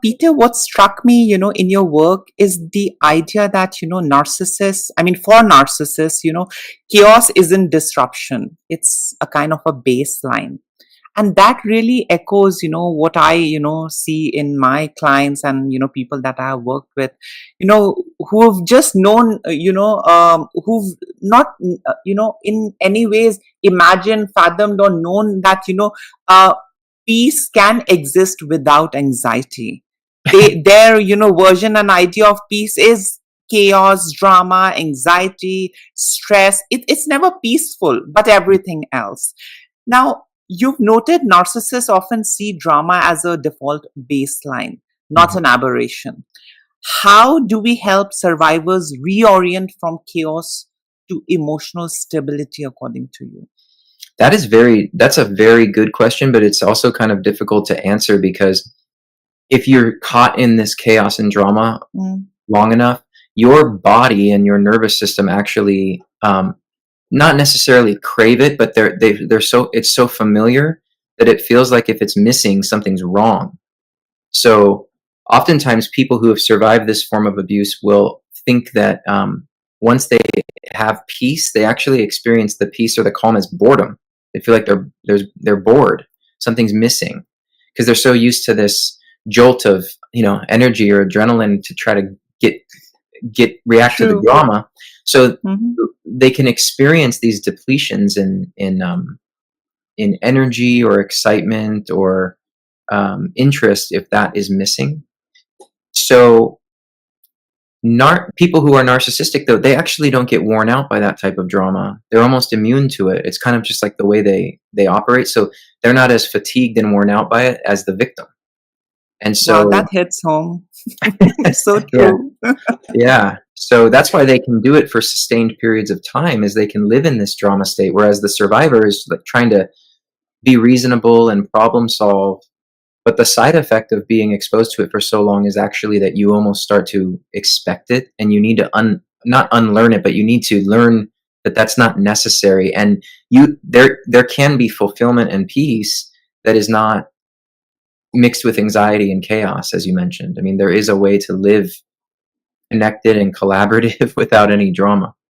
Peter, what struck me, in your work is the idea that, narcissists, I mean, for narcissists, chaos isn't disruption. It's a kind of a baseline. And that really echoes, what I, see in my clients and, people that I have worked with, who've just known, who've not, in any ways imagined, fathomed, or known that, peace can exist without anxiety. Their, version and idea of peace is chaos, drama, anxiety, stress. It's never peaceful, but everything else. Now, you've noted narcissists often see drama as a default baseline, not an aberration. How do we help survivors reorient from chaos to emotional stability, according to you? That's a very good question, but it's also kind of difficult to answer because if you're caught in this chaos and drama long enough, your body and your nervous system actually not necessarily crave it, but it's so familiar that it feels like if it's missing, something's wrong. So oftentimes people who have survived this form of abuse will think that once they have peace, they actually experience the peace or the calm as boredom. They feel like they're bored. Something's missing because they're so used to this jolt of energy or adrenaline to try to react to the drama. So they can experience these depletions in energy or excitement or interest if that is missing. So people who are narcissistic, though, they actually don't get worn out by that type of drama. They're almost immune to it. It's kind of just like the way they operate. So they're not as fatigued and worn out by it as the victim. And so wow, that hits home. So true. Yeah. So that's why they can do it for sustained periods of time, is they can live in this drama state, whereas the survivor is like trying to be reasonable and problem solve. But the side effect of being exposed to it for so long is actually that you almost start to expect it, and you need to not unlearn it, but you need to learn that that's not necessary. And there can be fulfillment and peace that is not mixed with anxiety and chaos, as you mentioned. I mean, there is a way to live connected and collaborative without any drama.